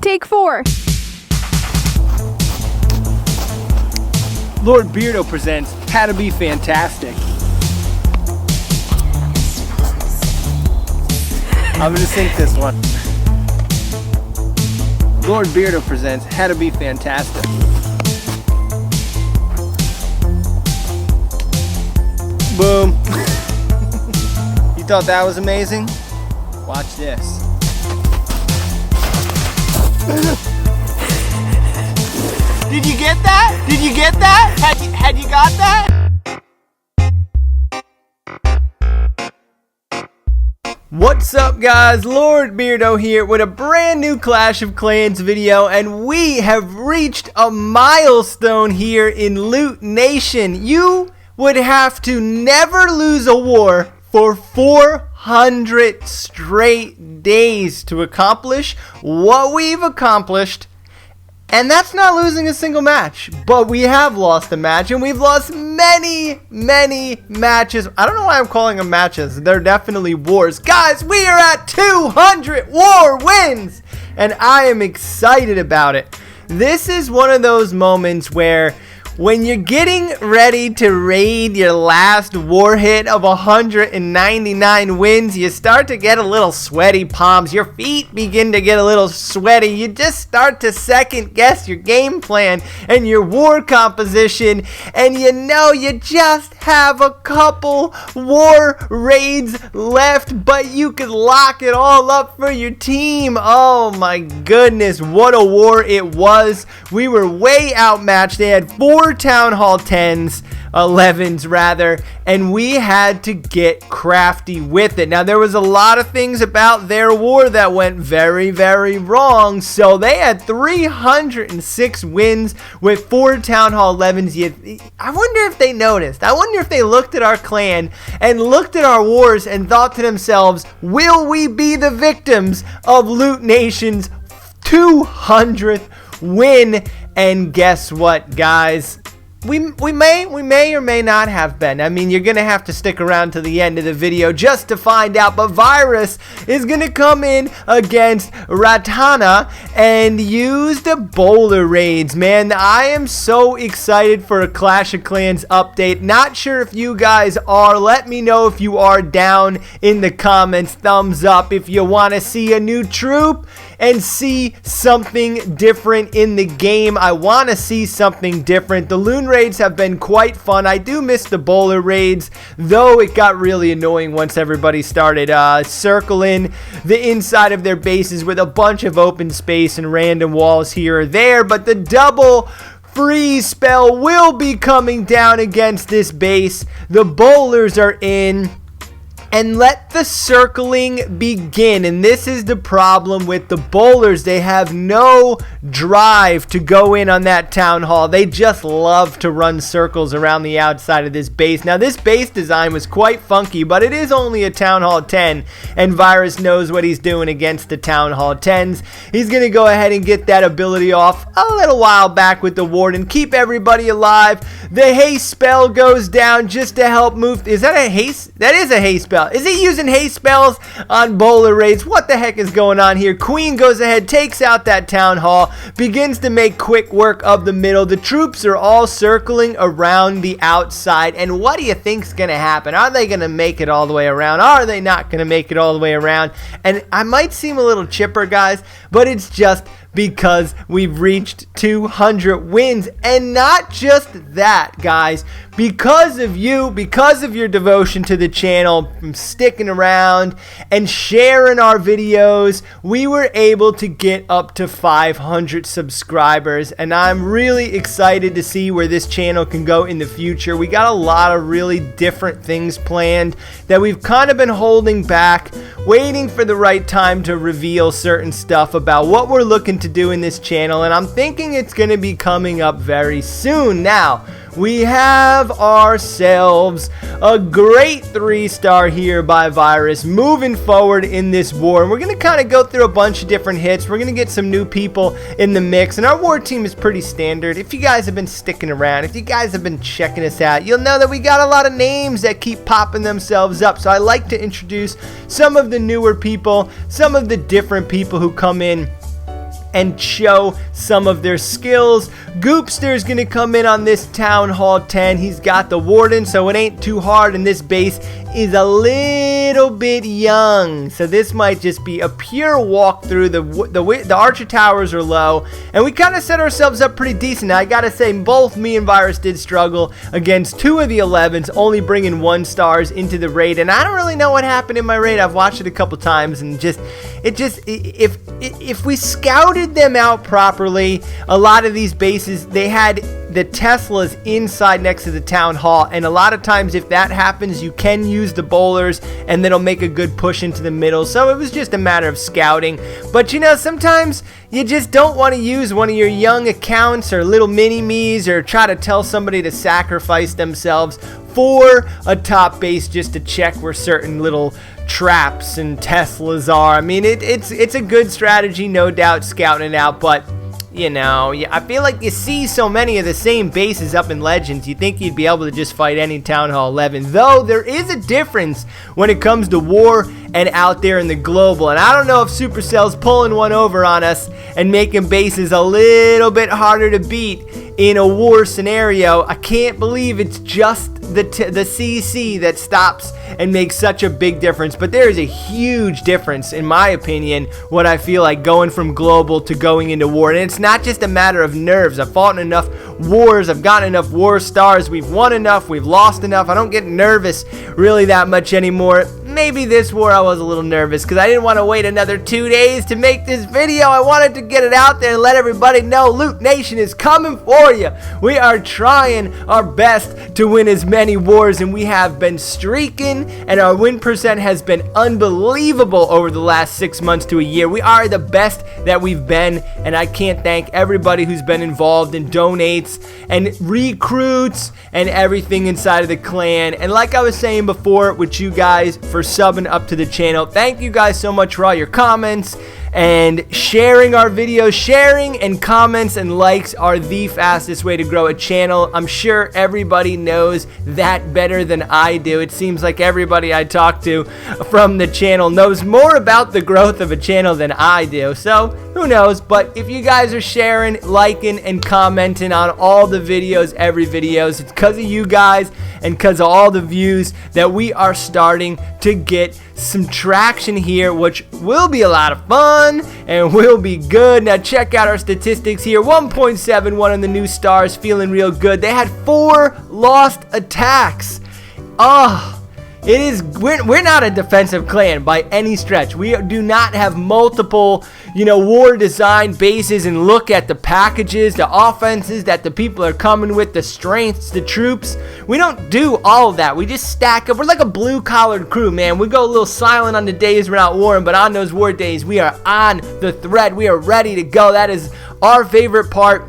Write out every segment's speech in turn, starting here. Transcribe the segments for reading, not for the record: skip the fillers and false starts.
Take 4. Lord Beardo presents How to Be Fantastic. I'm gonna sing this one. Lord Beardo presents How to Be Fantastic. Boom. You thought that was amazing? Watch this. Did you get that? Did you get that? Had you got that? What's up, guys? Lord Beardo here with a brand new Clash of Clans video, and we have reached a milestone here in Loot Nation. You would have to never lose a war for 400 straight days to accomplish what we've accomplished. And that's not losing a single match, but we have lost a match, and we've lost many matches. I don't know why I'm calling them matches. They're definitely wars. Guys, we are at 200 war wins, and I am excited about it. This is one of those moments where when you're getting ready to raid your last war hit of 199 wins, you start to get a little sweaty palms. Your feet begin to get a little sweaty. You just start to second guess your game plan and your war composition. And you know you just have a couple war raids left, but you could lock it all up for your team. Oh my goodness, what a war it was. We were way outmatched. They had 4 Town Hall 10s, 11s rather, and we had to get crafty with it. Now, there was a lot of things about their war that went very wrong, so they had 306 wins with 4 Town Hall 11s. I wonder if they noticed. I wonder if they looked at our clan and looked at our wars and thought to themselves, will we be the victims of Loot Nation's 200th win? And guess what, guys? We may or may not have been. I mean, you're going to have to stick around to the end of the video just to find out. But Virus is going to come in against Ratana and use the bowler raids. Man, I am so excited for a Clash of Clans update. Not sure if you guys are. Let me know if you are down in the comments. Thumbs up if you want to see a new troop and see something different in the game. I want to see something different. The Loon raids have been quite fun. I do miss the bowler raids, though it got really annoying once everybody started circling the inside of their bases with a bunch of open space and random walls here or there. But the double freeze spell will be coming down against this base. The bowlers are in. And let the circling begin. And this is the problem with the bowlers. They have no drive to go in on that town hall. They just love to run circles around the outside of this base. Now, this base design was quite funky, but it is only a Town Hall 10. And Virus knows what he's doing against the Town Hall 10s. He's going to go ahead and get that ability off a little while back with the Warden. Keep everybody alive. The haste spell goes down just to help move. Is that a haste? That is a haste spell. Is he using haste spells on bowler raids? What the heck is going on here? Queen goes ahead, takes out that town hall, begins to make quick work of the middle. The troops are all circling around the outside. And what do you think's going to happen? Are they going to make it all the way around? Are they not going to make it all the way around? And I might seem a little chipper, guys, but it's just because we've reached 200 wins. And not just that, guys, because of you, because of your devotion to the channel, from sticking around and sharing our videos, we were able to get up to 500 subscribers, and I'm really excited to see where this channel can go in the future. We got a lot of really different things planned that we've kind of been holding back, waiting for the right time to reveal certain stuff about what we're looking to do in this channel, and I'm thinking it's going to be coming up very soon. Now, we have ourselves a great 3-star here by Virus moving forward in this war. And we're going to kind of go through a bunch of different hits. We're going to get some new people in the mix. And our war team is pretty standard. If you guys have been sticking around, if you guys have been checking us out, you'll know that we got a lot of names that keep popping themselves up. So I like to introduce some of the newer people, some of the different people who come in and show some of their skills. Goopster's gonna come in on this Town Hall 10. He's got the Warden, so it ain't too hard, and this base is a little bit young, so this might just be a pure walk through. The Archer Towers are low, and we kind of set ourselves up pretty decent. Now, I gotta say, both me and Virus did struggle against 2 of the 11s, only bringing 1 stars into the raid, and I don't really know what happened in my raid. I've watched it a couple times, and if we scouted them out properly, a lot of these bases, they had the Teslas inside next to the Town Hall, and a lot of times if that happens, you can use the bowlers and then it'll make a good push into the middle. So it was just a matter of scouting. But you know, sometimes you just don't want to use one of your young accounts or little mini-me's or try to tell somebody to sacrifice themselves for a top base just to check where certain little traps and Teslas are. I mean, it's a good strategy, no doubt, scouting it out, but you know, I feel like you see so many of the same bases up in Legends, you think you'd be able to just fight any Town Hall 11. Though, there is a difference when it comes to war and out there in the global. And I don't know if Supercell's pulling one over on us and making bases a little bit harder to beat in a war scenario. I can't believe it's just the CC that stops and makes such a big difference. But there is a huge difference, in my opinion, what I feel like going from global to going into war. And it's not just a matter of nerves. I've fought in enough wars. I've gotten enough war stars. We've won enough. We've lost enough. I don't get nervous really that much anymore. Maybe this war I was a little nervous because I didn't want to wait another 2 days to make this video. I wanted to get it out there and let everybody know Loot Nation is coming for you. We are trying our best to win as many wars, and we have been streaking, and our win percent has been unbelievable over the last 6 months to a year. We are the best that we've been, and I can't thank everybody who's been involved in donates and recruits and everything inside of the clan. And like I was saying before with you guys for subbing up to the channel, thank you guys so much for all your comments and sharing our videos. Sharing and comments and likes are the fastest way to grow a channel. I'm sure everybody knows that better than I do. It seems like everybody I talk to from the channel knows more about the growth of a channel than I do. So who knows? But if you guys are sharing, liking, and commenting on all the videos, every videos, it's because of you guys and because of all the views that we are starting to get some traction here, which will be a lot of fun and will be good. Now check out our statistics here. 1.71 on the new stars, feeling real good. They had 4 lost attacks. We're not a defensive clan by any stretch. We do not have multiple, war design bases, and look at the packages, the offenses that the people are coming with, the strengths, the troops. We don't do all of that. We just stack up. We're like a blue-collared crew, man. We go a little silent on the days we're not warring, but on those war days, we are on the thread. We are ready to go. That is our favorite part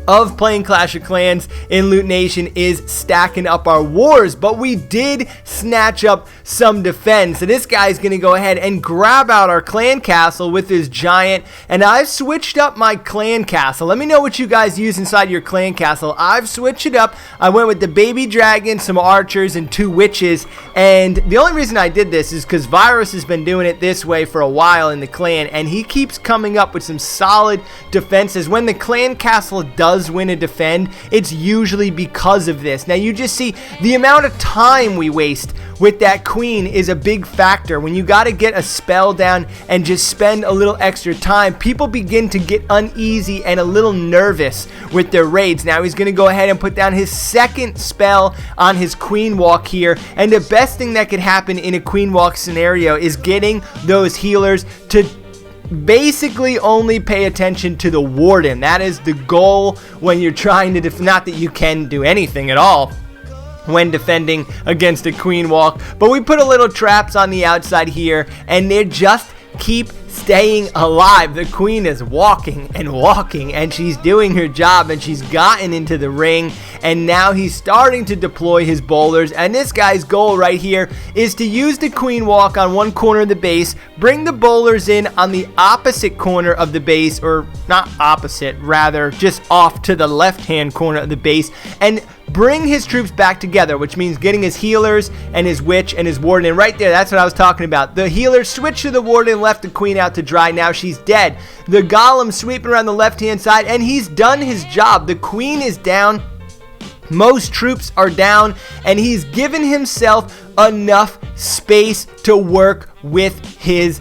of playing Clash of Clans in Loot Nation, is stacking up our wars. But we did snatch up some defense. So this guy's going to go ahead and grab out our clan castle with his giant. And I've switched up my clan castle. Let me know what you guys use inside your clan castle. I've switched it up. I went with the baby dragon, some archers, and 2 witches. And the only reason I did this is because Virus has been doing it this way for a while in the clan, and he keeps coming up with some solid defenses. When the clan castle does win a defend, it's usually because of this. Now you just see the amount of time we waste with that queen is a big factor. When you got to get a spell down and just spend a little extra time, people begin to get uneasy and a little nervous with their raids. Now he's going to go ahead and put down his second spell on his queen walk here, and the best thing that could happen in a queen walk scenario is getting those healers to basically only pay attention to the warden. That is the goal when you're trying to not that you can do anything at all when defending against a queen walk, but we put a little traps on the outside here, and they just keep staying alive. The queen is walking, and she's doing her job, and she's gotten into the ring, and now he's starting to deploy his bowlers. And this guy's goal right here is to use the queen walk on one corner of the base, bring the bowlers in on the opposite corner of the base, or not opposite, rather just off to the left hand corner of the base, and bring his troops back together, which means getting his healers and his witch and his warden. And right there, that's what I was talking about. The healer switched to the warden, left the queen out to dry. Now she's dead. The golem sweeping around the left-hand side, and he's done his job. The queen is down. Most troops are down, and he's given himself enough space to work with his...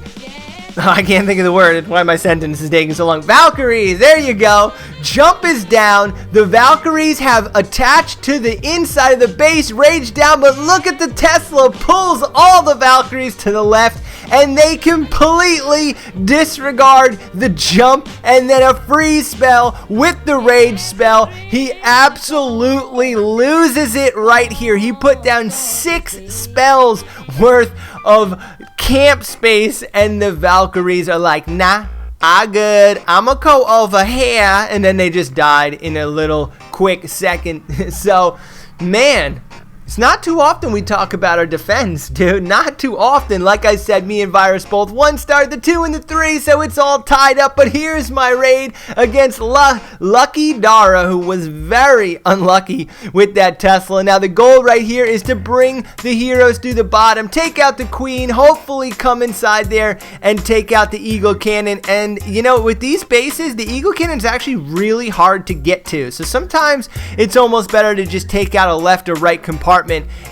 I can't think of the word. Why my sentence is taking so long. Valkyries, there you go. Jump is down. The Valkyries have attached to the inside of the base, rage down, but look at the Tesla pulls all the Valkyries to the left, and they completely disregard the jump and then a freeze spell with the rage spell. He absolutely loses it right here. He put down 6 spells worth of camp space, and the Valkyries are like, nah, I good. I'ma go over here. And then they just died in a little quick second. So, man, it's not too often we talk about our defense, dude. Not too often. Like I said, me and Virus both 1-starred the 2 and the 3, so it's all tied up. But here's my raid against Lucky Dara, who was very unlucky with that Tesla. Now, the goal right here is to bring the heroes to the bottom, take out the queen, hopefully come inside there and take out the eagle cannon. And, you know, with these bases, the eagle cannon is actually really hard to get to. So sometimes it's almost better to just take out a left or right compartment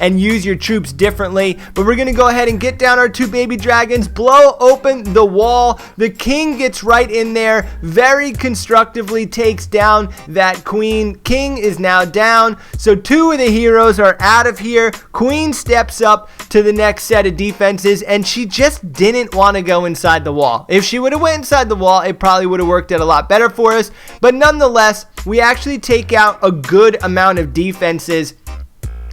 and use your troops differently. But we're gonna go ahead and get down our 2 baby dragons, blow open the wall. The king gets right in there, very constructively takes down that queen. King is now down, so 2 of the heroes are out of here. Queen steps up to the next set of defenses, and she just didn't want to go inside the wall. If she would have went inside the wall, it probably would have worked out a lot better for us. But nonetheless, we actually take out a good amount of defenses,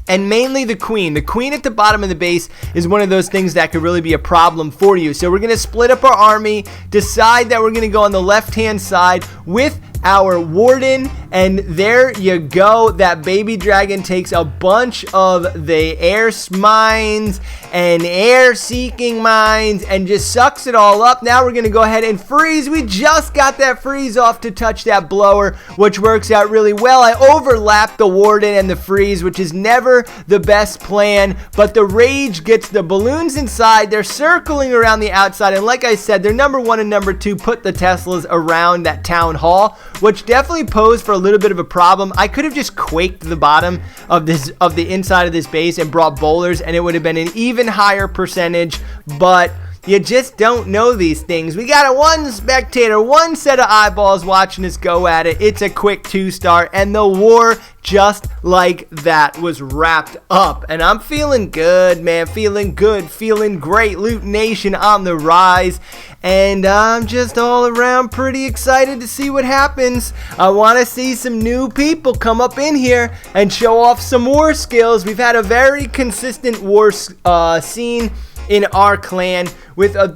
and mainly the queen. The queen at the bottom of the base is one of those things that could really be a problem for you. So we're going to split up our army, decide that we're going to go on the left-hand side with our warden, and there you go. That baby dragon takes a bunch of the air mines and air seeking mines and just sucks it all up. Now we're going to go ahead and freeze. We just got that freeze off to touch that blower, which works out really well. I overlapped the warden and the freeze, which is never the best plan, but the rage gets the balloons inside. They're circling around the outside, and like I said, they're number 1 and number 2 put the Teslas around that town hall, which definitely posed for a little bit of a problem. I could have just quaked the bottom of the inside of this base and brought bowlers, and it would have been an even higher percentage, but you just don't know these things. We got a 1 spectator, 1 set of eyeballs watching us go at it. It's a quick 2-star, and the war just like that was wrapped up. And I'm feeling good, man. Feeling good, feeling great. Loot Nation on the rise. And I'm just all around pretty excited to see what happens. I want to see some new people come up in here and show off some war skills. We've had a very consistent war scene in our clan with a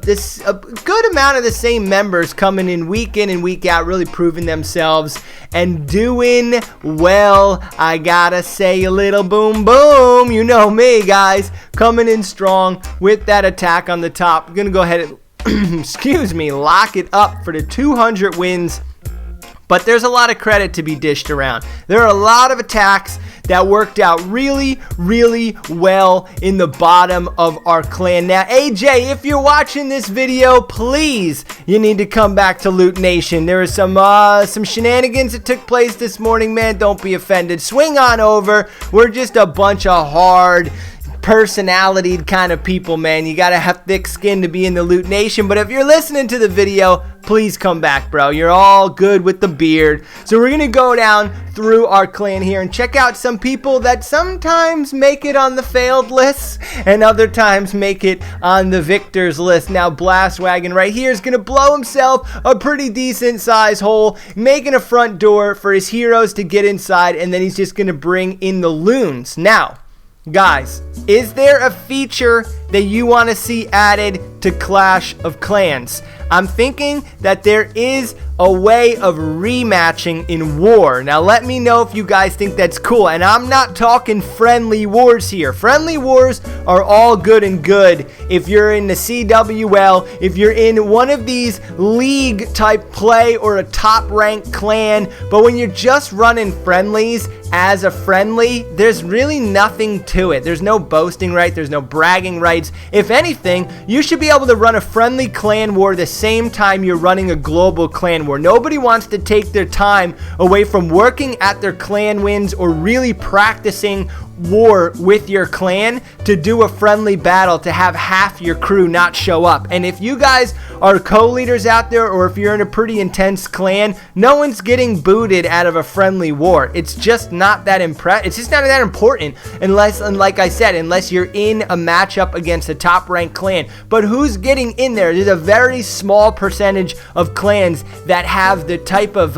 good amount of the same members coming in and week out, really proving themselves and doing well. I gotta say, a little boom boom, you know me, guys, coming in strong with that attack on the top. I'm gonna go ahead and excuse me, lock it up for the 200 wins. But there's a lot of credit to be dished around. There are a lot of attacks that worked out really, really well in the bottom of our clan. Now, AJ, if you're watching this video, please, you need to come back to Loot Nation. There was some shenanigans that took place this morning, man. Don't be offended. Swing on over. We're just a bunch of hard personality kind of people, man. You gotta have thick skin to be in the Loot Nation. But if you're listening to the video, please come back, bro. You're all good with the beard. So we're gonna go down through our clan here and check out some people that sometimes make it on the failed list and other times make it on the victors list. Now, Blast Wagon right here is gonna blow himself a pretty decent size hole, making a front door for his heroes to get inside, and then he's just gonna bring in the loons. Now, guys, is there a feature that you want to see added to Clash of Clans? I'm thinking that there is a way of rematching in war. Now let me know if you guys think that's cool. And I'm not talking friendly wars here. Friendly wars are all good and good if you're in the CWL, if you're in one of these league type play or a top ranked clan. But when you're just running friendlies as a friendly, there's really nothing to it. There's no boasting right, there's no bragging rights. If anything, you should be able to run a friendly clan war the same time you're running a global clan war. Nobody wants to take their time away from working at their clan wins or really practicing war with your clan to do a friendly battle to have half your crew not show up. And if you guys are co-leaders out there, or if you're in a pretty intense clan, no one's getting booted out of a friendly war. It's just not that it's just not that important unless, and like I said, unless you're in a matchup against a top ranked clan. But who's getting in there? There's a very small percentage of clans that have the type of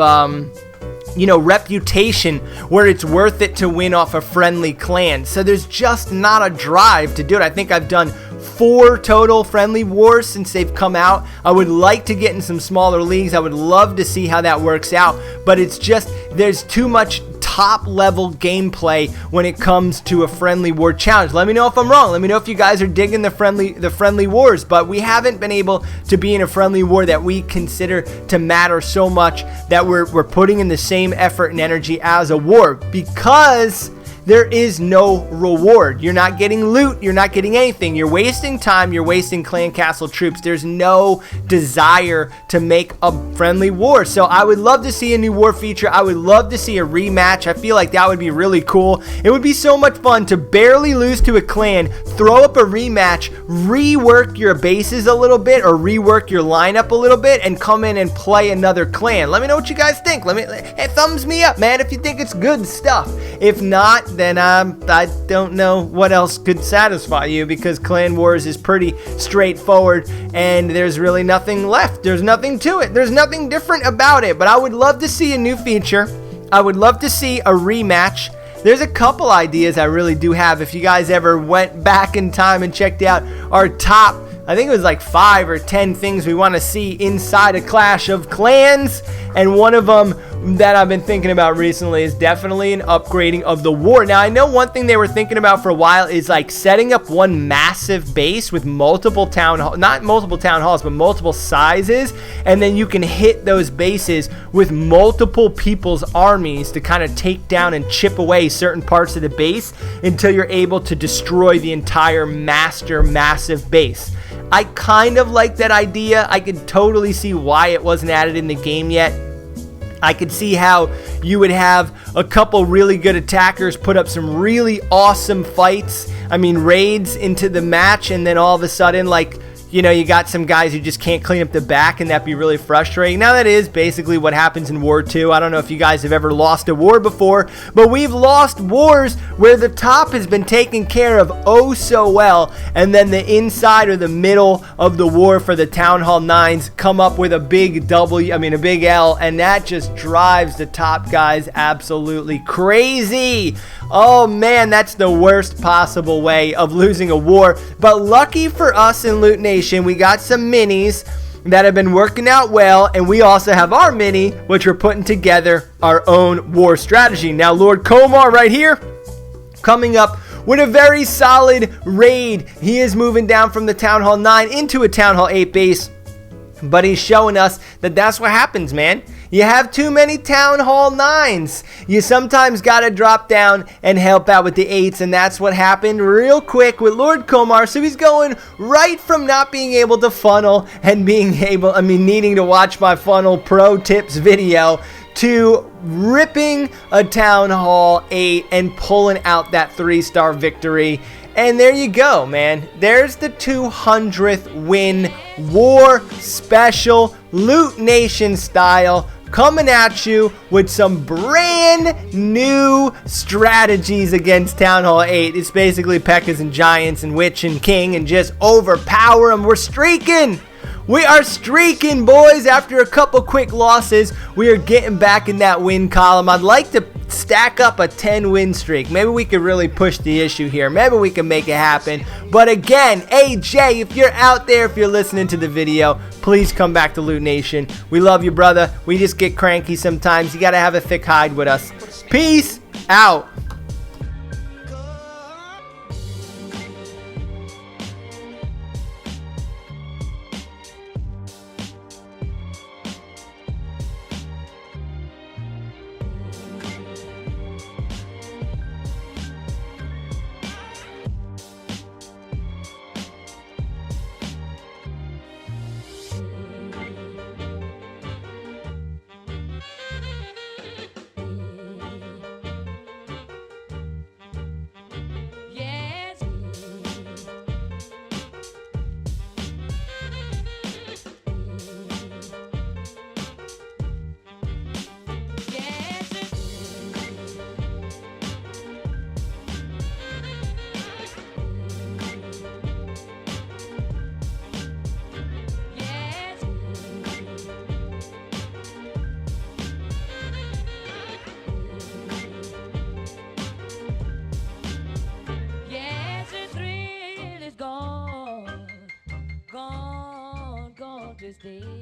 reputation where it's worth it to win off a friendly clan. So there's just not a drive to do it. I think I've done 4 total friendly wars since they've come out. I would like to get in some smaller leagues. I would love to see how that works out, but it's just, there's too much top level gameplay when it comes to a friendly war challenge. Let me know if I'm wrong. Let me know if you guys are digging the friendly wars, but we haven't been able to be in a friendly war that we consider to matter so much that we're putting in the same effort and energy as a war, because there is no reward. You're not getting loot. You're not getting anything. You're wasting time. You're wasting clan castle troops. There's no desire to make a friendly war. So I would love to see a new war feature. I would love to see a rematch. I feel like that would be really cool. It would be so much fun to barely lose to a clan, throw up a rematch, rework your bases a little bit or rework your lineup a little bit, and come in and play another clan. Let me know what you guys think. Hey, thumbs me up, man, if you think it's good stuff. If not, then I don't know what else could satisfy you, because Clan Wars is pretty straightforward and there's really nothing left. There's nothing to it. There's nothing different about it. But I would love to see a new feature. I would love to see a rematch. There's a couple ideas I really do have. If you guys ever went back in time and checked out our top, I think it was like 5 or 10 things we want to see inside a Clash of Clans, and one of them that I've been thinking about recently is definitely an upgrading of the war. Now, I know one thing they were thinking about for a while is like setting up one massive base with multiple not multiple town halls, but multiple sizes, and then you can hit those bases with multiple people's armies to kind of take down and chip away certain parts of the base until you're able to destroy the entire massive base. I kind of like that idea. I could totally see why it wasn't added in the game yet. I could see how you would have a couple really good attackers put up some really awesome fights. I mean, raids into the match, and then all of a sudden, like, you know, you got some guys who just can't clean up the back, and that'd be really frustrating. Now, that is basically what happens in War 2. I don't know if you guys have ever lost a war before, but we've lost wars where the top has been taken care of oh so well, and then the inside or the middle of the war for the Town Hall 9s come up with a big a big L, and that just drives the top guys absolutely crazy. Oh man, that's the worst possible way of losing a war. But lucky for us in Loot Nation, we got some minis that have been working out well, and we also have our mini, which we're putting together our own war strategy. Now, Lord Komar right here, coming up with a very solid raid. He is moving down from the Town Hall 9 into a Town Hall 8 base, but he's showing us that that's what happens, man. You have too many Town Hall 9s. You sometimes got to drop down and help out with the 8s, and that's what happened real quick with Lord Komar. So he's going right from not being able to funnel and needing to watch my funnel pro tips video to ripping a Town Hall 8 and pulling out that 3-star victory. And there you go, man. There's the 200th win war special, Loot Nation style, coming at you with some brand new strategies against Town Hall 8. It's basically P.E.K.K.A.s and Giants and Witch and King, and just overpower them. We're streaking. We are streaking, boys. After a couple quick losses, we are getting back in that win column. I'd like to stack up a 10-win streak. Maybe we could really push the issue here. Maybe we can make it happen. But again, AJ, if you're out there, if you're listening to the video, please come back to Loot Nation. We love you, brother. We just get cranky sometimes. You got to have a thick hide with us. Peace out. Gone to stay.